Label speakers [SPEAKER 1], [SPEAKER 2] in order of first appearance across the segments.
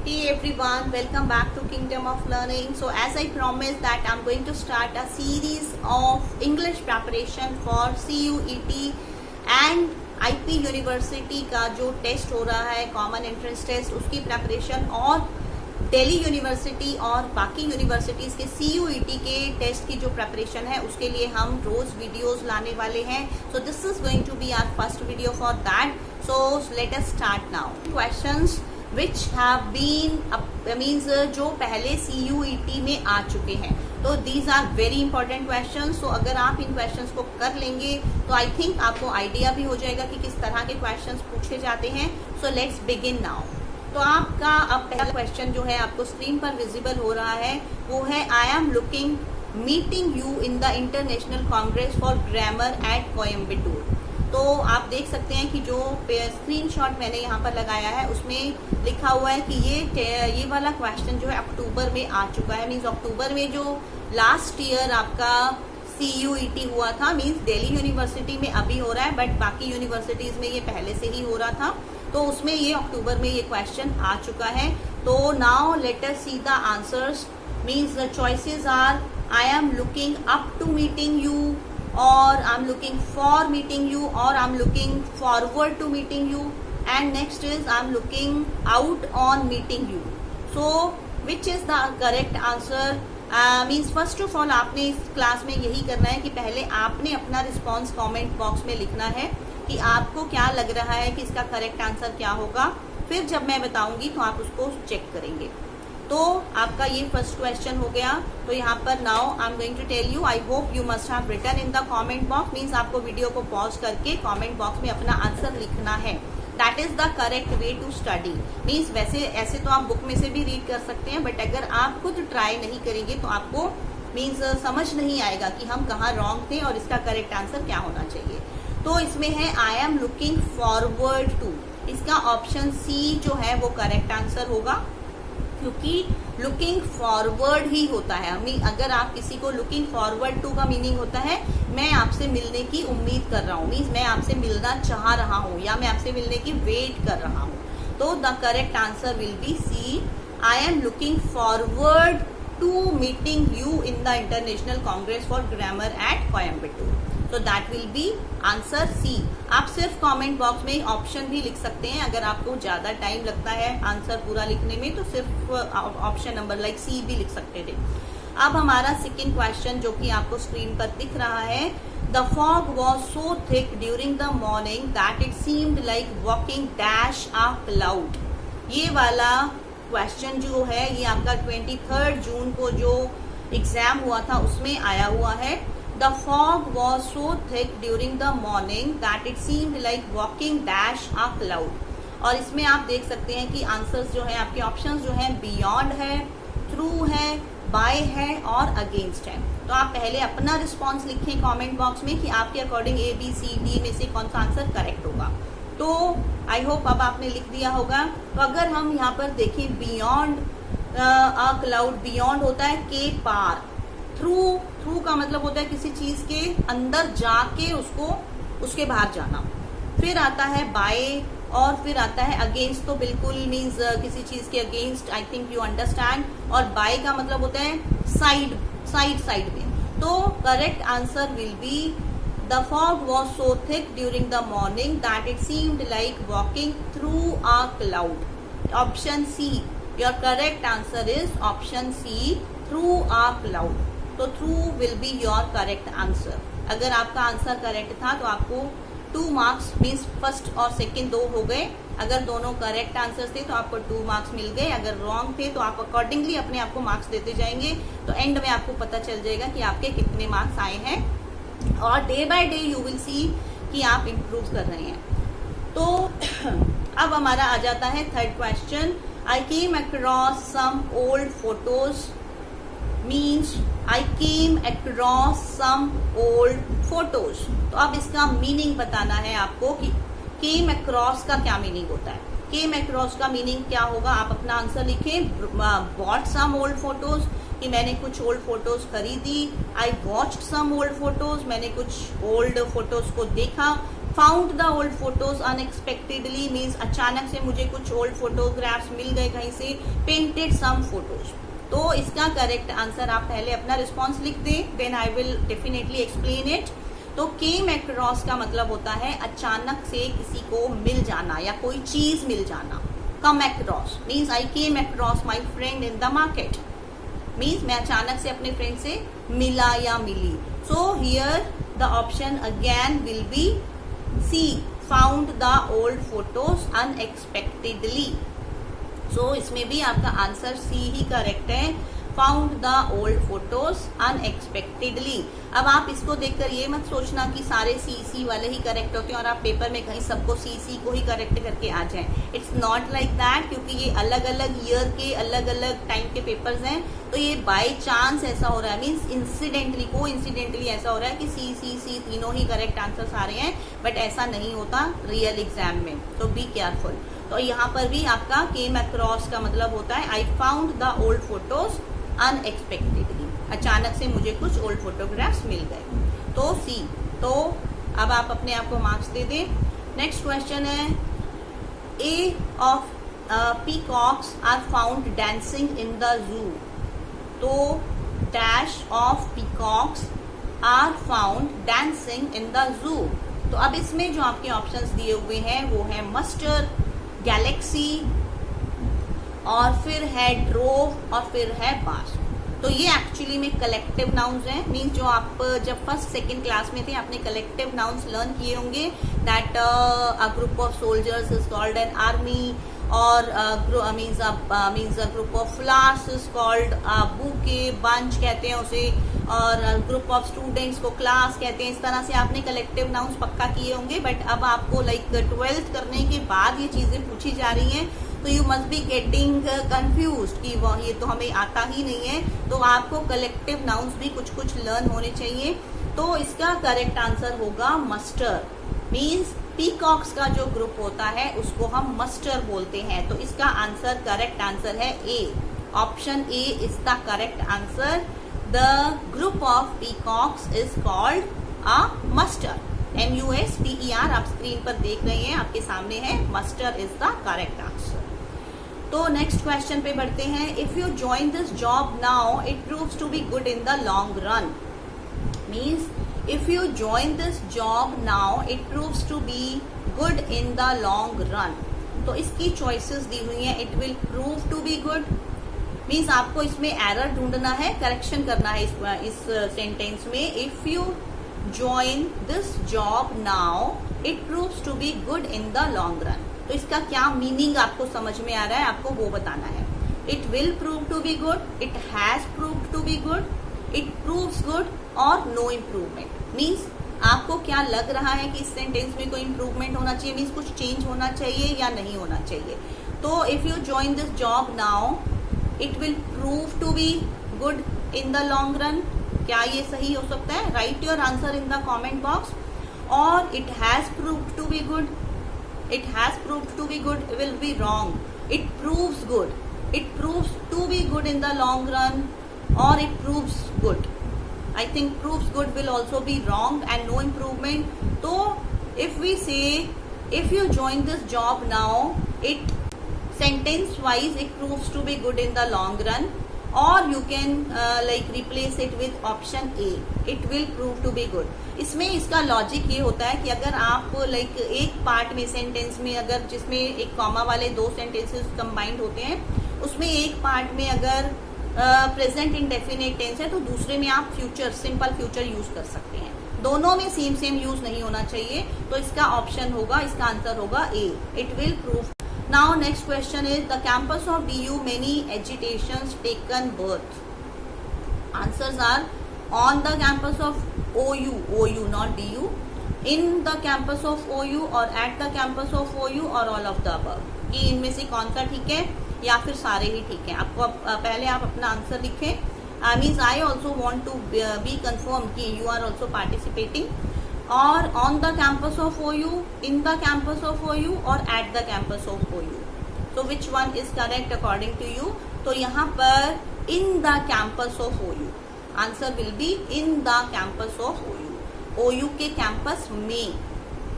[SPEAKER 1] Hey everyone, welcome back to Kingdom of Learning. So as I promised that I'm going to start a series of English preparation for CUET and IP University का जो test हो रहा है common entrance test उसकी preparation और Delhi university और बाकी universities के CUET के टेस्ट की जो प्रेपरेशन है उसके लिए हम रोज़ वीडियोस लाने वाले हैं. So this is going to be our first video for that. So let us start now. Questions which have been means जो पहले CUET में आ चुके हैं. तो these are very important questions. तो अगर आप इन questions को कर लेंगे तो I think आपको आइडिया भी हो जाएगा कि किस तरह के questions पूछे जाते हैं. So let's begin now. तो आपका अब पहला क्वेश्चन जो है आपको स्क्रीन पर विजिबल हो रहा है वो है I am looking meeting you in the international congress for grammar at Coimbatore. तो आप देख सकते हैं कि जो स्क्रीनशॉट मैंने यहाँ पर लगाया है उसमें लिखा हुआ है कि ये वाला क्वेश्चन जो है अक्टूबर में आ चुका है. मीन्स अक्टूबर में जो लास्ट ईयर आपका CUET हुआ था मीन्स दिल्ली यूनिवर्सिटी में अभी हो रहा है बट बाकी यूनिवर्सिटीज़ में ये पहले से ही हो रहा था. तो उसमें ये अक्टूबर में ये क्वेश्चन आ चुका है. तो now let us see the answers. Means the choices are I am looking up to meeting you or I'm looking for meeting you or I'm looking forward to meeting you and next is I'm looking out on meeting you. So which is the correct answer? Means first of all आपने इस class में यही करना है कि पहले आपने अपना रिस्पॉन्स कमेंट बॉक्स में लिखना है कि आपको क्या लग रहा है कि इसका करेक्ट आंसर क्या होगा. फिर जब मैं बताऊंगी तो आप उसको चेक करेंगे. तो आपका ये फर्स्ट क्वेश्चन हो गया. तो यहाँ पर now I am going to tell you I hope you must have written in the comment box. Means आपको वीडियो को पॉज करके कमेंट बॉक्स में अपना आंसर लिखना है. That is the correct way to study. Means वैसे ऐसे तो आप बुक में से भी रीड कर सकते हैं बट अगर आप खुद ट्राई नहीं करेंगे तो आपको मीन्स समझ नहीं आएगा कि हम कहाँ रॉन्ग थे और इसका करेक्ट आंसर क्या होना चाहिए. तो इसमें है I am looking forward to. इसका ऑप्शन सी जो है वो करेक्ट आंसर होगा क्योंकि लुकिंग फॉरवर्ड ही होता है. अगर आप किसी को लुकिंग फॉरवर्ड टू का मीनिंग होता है मैं आपसे मिलने की उम्मीद कर रहा हूँ. मीन्स मैं आपसे मिलना चाह रहा हूँ या मैं आपसे मिलने की वेट कर रहा हूँ. तो the correct answer will be C. I am looking forward to meeting you in the international congress for grammar at Coimbatore. तो that will be answer C. आप सिर्फ कमेंट बॉक्स में ऑप्शन भी लिख सकते हैं. अगर आपको ज्यादा टाइम लगता है आंसर पूरा लिखने में तो सिर्फ ऑप्शन नंबर लाइक सी भी लिख सकते थे. अब हमारा सेकंड क्वेश्चन जो कि आपको स्क्रीन पर दिख रहा है. The fog was so thick during the morning that it seemed like walking dash a cloud. ये वाला क्वेश्चन जो है ये आपका 23 जून को जो एग्जाम हुआ था उसमें आया हुआ है. The fog was so thick during the morning that it seemed like walking dash a cloud. और इसमें आप देख सकते हैं कि आंसर्स जो है आपके ऑप्शंस जो हैं बियॉन्ड है, थ्रू है, बाय है और अगेंस्ट है. तो आप पहले अपना रिस्पॉन्स लिखें कमेंट बॉक्स में कि आपके अकॉर्डिंग ABCD में से कौन सा आंसर करेक्ट होगा. तो आई होप अब आपने लिख दिया होगा. तो अगर हम यहाँ पर देखें बियॉन्ड अ क्लाउड, बियॉन्ड होता है के पार. थ्रू का मतलब होता है किसी चीज के अंदर जाके उसके बाहर जाना. फिर आता है बाय और फिर आता है अगेंस्ट. तो बिल्कुल मीन्स किसी चीज के against. I think you understand. और बाय का मतलब होता है साइड में. तो correct answer will be the fog was so thick during the morning that it seemed like walking through a cloud. Option C. Your correct answer is option C, through a cloud. तो through will be your correct answer. अगर आपका answer correct था तो आपको 2 marks means first और second 2 हो गए. अगर दोनों करेक्ट आंसर्स थे तो आपको 2 मार्क्स मिल गए. अगर रॉन्ग थे तो आप अकॉर्डिंगली अपने आप को मार्क्स देते जाएंगे. तो एंड में आपको पता चल जाएगा कि आपके कितने मार्क्स आए हैं और day by day you will see कि आप इम्प्रूव कर रहे हैं. तो अब हमारा आ जाता है third question. I came across some old photos. Means I came across some old photos. तो अब इसका मीनिंग बताना है आपको कि केम अक्रॉस का क्या मीनिंग होता है. केम अक्रॉस का मीनिंग क्या होगा आप अपना आंसर लिखें. बॉट सम ओल्ड फोटोज कि मैंने कुछ ओल्ड फोटोज खरीदी. I watched some old photos मैंने कुछ ओल्ड फोटोज को देखा. Found the old photos unexpectedly means अचानक से मुझे कुछ ओल्ड फोटोग्राफ्स मिल गए कहीं से. Painted some photos. तो इसका करेक्ट आंसर आप पहले अपना रिस्पॉन्स लिख दें, then I will definitely explain it. तो केम अक्रॉस का मतलब होता है अचानक से किसी को मिल जाना या कोई चीज मिल जाना. Come across means I came across my friend in the market. Means मैं अचानक से अपने फ्रेंड से मिला या मिली. So here the option again will be C, found the old photos unexpectedly. So इसमें भी आपका आंसर सी ही करेक्ट है, found the old photos unexpectedly. अब आप इसको देखकर ये मत सोचना कि सारे सी वाले ही करेक्ट होते हैं और आप पेपर में कहीं सबको सी को ही करेक्ट करके आ जाएं. इट्स नॉट लाइक दैट, क्योंकि ये अलग अलग ईयर के अलग अलग टाइम के पेपर्स हैं. तो ये बाय चांस ऐसा हो रहा है, मीन्स इंसिडेंटली को इंसिडेंटली ऐसा हो रहा है कि सी तीनों ही करेक्ट आंसर्स आ रहे हैं, बट ऐसा नहीं होता रियल एग्जाम में. तो बी केयरफुल. तो यहाँ पर भी आपका केम अक्रॉस का मतलब होता है I found the old photos unexpectedly. अचानक से मुझे कुछ ओल्ड फोटोग्राफ्स मिल गए. तो सी. तो अब आप अपने आप को मार्क्स दे दें. नेक्स्ट क्वेश्चन है, a of peacocks are found dancing in the zoo. तो dash of peacocks are found dancing in the zoo. तो अब इसमें जो आपके ऑप्शंस दिए हुए हैं वो है मस्टर, गैलेक्सी, और फिर है ड्रोव, और फिर है बास्ट. तो ये एक्चुअली में कलेक्टिव नाउन्स हैं. मीन्स जो आप जब फर्स्ट सेकंड क्लास में थे आपने कलेक्टिव नाउन्स लर्न किए होंगे, that a group of soldiers is called an army, और means a group of flowers is called bouquet, bunch कहते हैं उसे, और ग्रुप ऑफ स्टूडेंट्स को क्लास कहते हैं. इस तरह से आपने कलेक्टिव नाउन्स पक्का किए होंगे. बट अब आपको लाइक 12th करने के बाद ये चीजें पूछी जा रही हैं, तो you must be getting confused कि वह ये तो हमें आता ही नहीं है. तो आपको कलेक्टिव नाउन्स भी कुछ कुछ लर्न होने चाहिए. तो इसका करेक्ट आंसर होगा मस्टर. मीन्स पीकॉक्स का जो ग्रुप होता है उसको हम मस्टर बोलते हैं. तो इसका आंसर करेक्ट आंसर है A. Option A is the correct answer. The group of peacocks is called a muster. MUSTER आप स्क्रीन पर देख रहे हैं, आपके सामने है. Muster is the correct answer. तो नेक्स्ट क्वेश्चन पे बढ़ते हैं. If you join this job now it proves to be good in the long run. Means if you join this job now it proves to be good in the long run. तो इसकी choices दी हुई हैं. it will prove to be good means आपको इसमें error ढूंढना है, correction करना है इस sentence में. if you join this job now it proves to be good in the long run. तो इसका क्या मीनिंग आपको समझ में आ रहा है, आपको वो बताना है. it will prove to be good, it has proved to be good, it proves good और no improvement. मीन्स आपको क्या लग रहा है कि इस सेंटेंस में कोई इंप्रूवमेंट होना चाहिए, मीन्स कुछ चेंज होना चाहिए या नहीं होना चाहिए. तो if you join this job now it will prove to be good in the long run. क्या ये सही हो सकता है? Write your answer in the comment box. और it has proved to be good, it has proved to be good will be wrong. It proves good, it proves to be good in the long run, और it proves good. I think proves good will also be wrong and no improvement. So if we say if you join this job now it sentence wise it proves to be good in the long run, or you can like replace it with option A, it will prove to be good. इसमें इसका logic ये होता है कि अगर आप like एक part में सेंटेंस में अगर जिसमें एक कॉमा वाले दो सेंटेंसेस कंबाइंड होते हैं उसमें एक पार्ट में अगर प्रेजेंट इंडेफिनिट टेंस है तो दूसरे में आप फ्यूचर सिंपल फ्यूचर यूज कर सकते हैं. दोनों में सेम यूज नहीं होना चाहिए. तो इसका ऑप्शन होगा, इसका आंसर होगा A, it will prove. Now next question is the campus of DU many agitations taken birth. Answers are on the campus of OU not DU, in the campus of OU और at the campus of OU और all of the above. कि इनमें से कौन सा ठीक है या फिर सारे ही ठीक हैं. आपको पहले आप अपना आंसर लिखें. Means I also want to be confirm कि यू आर ऑल्सो पार्टिसिपेटिंग. और on the campus of OU, in the campus of OU और at the campus of OU. तो which one is correct according to you? तो यहाँ पर in the campus of OU answer will be in the campus of OU. OU के campus में.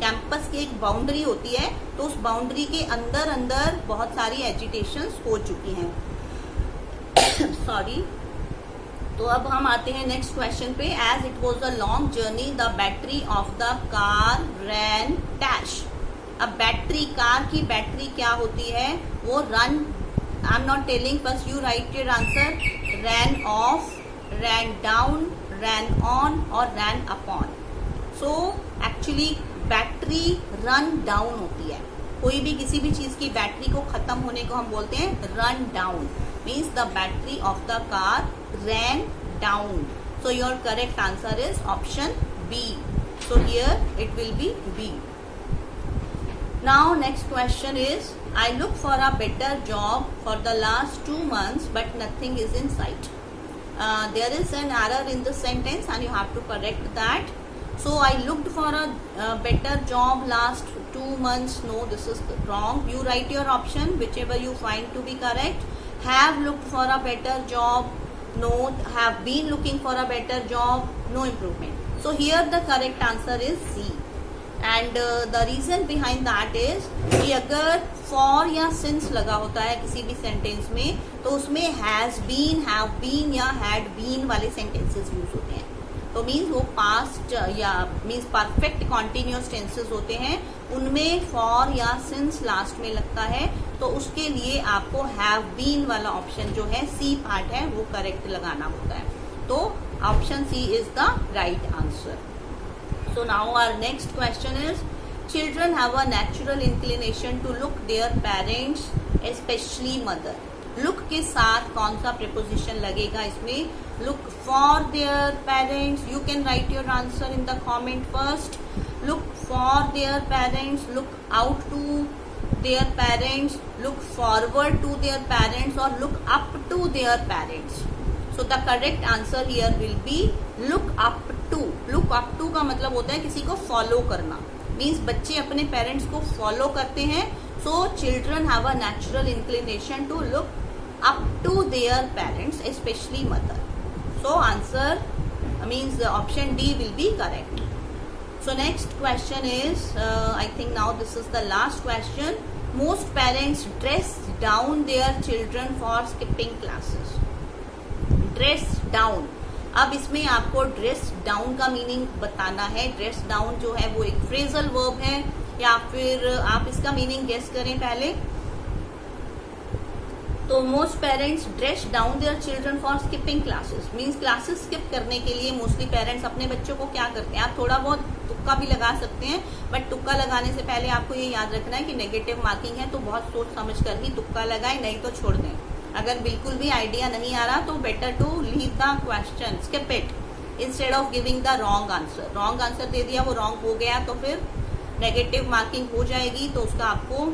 [SPEAKER 1] Campus की एक boundary होती है, तो उस बाउंड्री के अंदर अंदर बहुत सारी एजिटेशंस हो चुकी हैं। सॉरी। तो अब हम आते हैं नेक्स्ट क्वेश्चन पे। As it was a long journey the battery of the car ran dash. अब बैटरी, कार की बैटरी क्या होती है, वो run, I am not telling, first you write your answer. Ran off, ran down, ran on और ran upon. So actually battery run down होती है। कोई भी किसी भी चीज की बैटरी को खत्म होने को हम बोलते हैं run down, means the battery of the car ran down. So your correct answer is option B. So here it will be B. Now next question is, I look for a better job for the last 2 months but nothing is in sight. There is an error in the sentence and you have to correct that. So I looked for a better job last 2 months. No, this is wrong. You write your option whichever you find to be correct. Have looked for a better job. No. Have been looking for a better job. No improvement. So here the correct answer is C. And the reason behind that is कि अगर for या since लगा होता है किसी भी sentence में, तो उसमें has been, have been या had been वाले सेंटेंसेस यूज होते हैं। तो मीन्स वो पास्ट या मीन्स परफेक्ट कॉन्टिन्यूस टेंसेस होते हैं, उनमें फॉर या सिंस लास्ट में लगता है, तो उसके लिए आपको हैव बीन वाला ऑप्शन जो है सी पार्ट है वो करेक्ट लगाना होता है। तो option C is the right answer. So now our next question is, children have a natural inclination to look their parents specially mother. Look के साथ कौन सा प्रीपोजिशन लगेगा इसमें? Look for their parents. You can write your answer in the comment first. Look for their parents, look out to their parents, look forward to their parents और look up to their parents. So the correct answer here will be look up to. Look up to का मतलब होता है किसी को follow करना, means बच्चे अपने पेरेंट्स को फॉलो करते हैं। So children have a natural inclination to look up to their parents, especially mother. So answer means the option D will be correct. So next question is, I think now this is the last question. Most parents dress down their children for skipping classes. Dress down. अब इसमें आपको dress down का meaning बताना है। Dress down जो है वो एक फ्रेजल वर्ब है, या फिर आप इसका मीनिंग गेस करें पहले। तो most parents dress down their children for skipping classes, means classes skip करने के लिए मोस्टली पेरेंट्स अपने बच्चों को क्या करते हैं? आप थोड़ा बहुत तुक्का भी लगा सकते हैं, बट तुक्का लगाने से पहले आपको ये याद रखना है कि नेगेटिव मार्किंग है, तो बहुत सोच समझ कर ही तुक्का लगाएं, नहीं तो छोड़ दें। अगर बिल्कुल भी आइडिया नहीं आ रहा तो better to leave the question, skip it instead of giving the wrong answer. Wrong answer दे दिया, वो रॉन्ग हो गया तो फिर नेगेटिव मार्किंग हो जाएगी, तो उसका आपको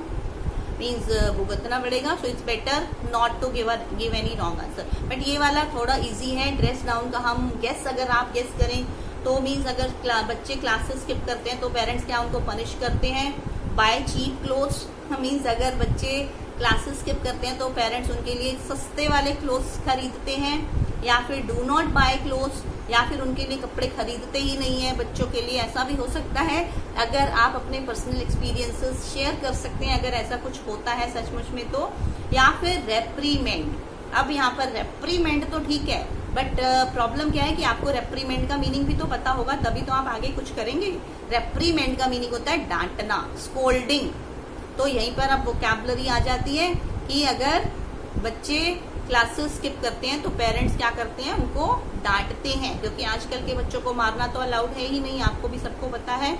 [SPEAKER 1] मीन्स भुगतना पड़ेगा। So it's better not to give any wrong answer. But ये वाला थोड़ा इजी है। ड्रेस डाउन का हम गेस, अगर आप गेस करें तो मीन्स अगर बच्चे क्लासेस स्किप करते हैं तो पेरेंट्स क्या उनको पनिश करते हैं? Bye cheap clothes. मीन्स अगर बच्चे क्लासेस स्किप करते हैं तो पेरेंट्स उनके लिए सस्ते वाले क्लोथ्स खरीदते हैं, या फिर डू नॉट बाय क्लोथ्स, या फिर उनके लिए कपड़े खरीदते ही नहीं है बच्चों के लिए। ऐसा भी हो सकता है। अगर आप अपने पर्सनल एक्सपीरियंसेस शेयर कर सकते हैं अगर ऐसा कुछ होता है सचमुच में तो। या फिर रेप्रीमेंड। अब यहाँ पर रेप्रीमेंड तो ठीक है, बट प्रॉब्लम क्या है कि आपको रेप्रीमेंड का मीनिंग भी तो पता होगा, तभी तो आप आगे कुछ करेंगे। रेप्रीमेंड का मीनिंग होता है डांटना, स्कोल्डिंग। तो यहीं पर अब वोकैबुलरी आ जाती है कि अगर बच्चे क्लासेस स्किप करते हैं तो पेरेंट्स क्या करते हैं? उनको डांटते हैं, क्योंकि आजकल के बच्चों को मारना तो अलाउड है ही नहीं, आपको भी सबको पता है,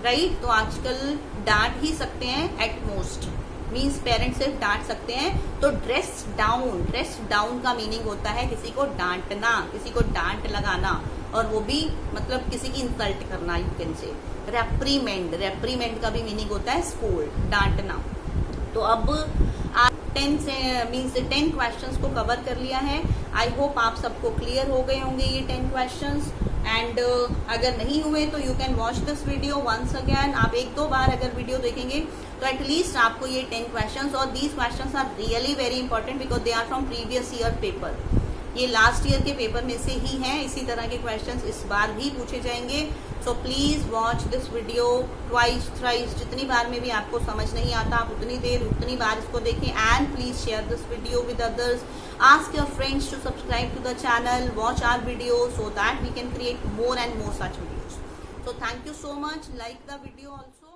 [SPEAKER 1] राइट? तो आजकल डांट ही सकते हैं एट मोस्ट, मीन्स पेरेंट्स सिर्फ डांट सकते हैं। तो ड्रेस डाउन का मीनिंग होता है किसी को डांटना, किसी को डांट लगाना, और वो भी मतलब किसी की इंसल्ट करना, यू कैन से। रेप्रीमेंड का भी मीनिंग होता है स्कोल्ड, डांटना। तो अब आप 10 क्वेश्चंस को कवर कर लिया है। आई होप आप सबको क्लियर हो गए होंगे ये 10 क्वेश्चंस। एंड अगर नहीं हुए तो you can watch this video once again. आप 1-2 बार अगर वीडियो देखेंगे तो एटलीस्ट आपको ये 10 क्वेश्चंस, और these questions are really very important because they are from previous year paper. ये लास्ट ईयर के पेपर में से ही हैं। इसी तरह के क्वेश्चंस इस बार भी पूछे जाएंगे। So please watch this video twice thrice, जितनी बार में भी आपको समझ नहीं आता आप उतनी बार इसको देखें, and please share this video with others. Ask your friends to subscribe to the channel, watch our videos so that we can create more and more such videos. So thank you so much. Like the video also.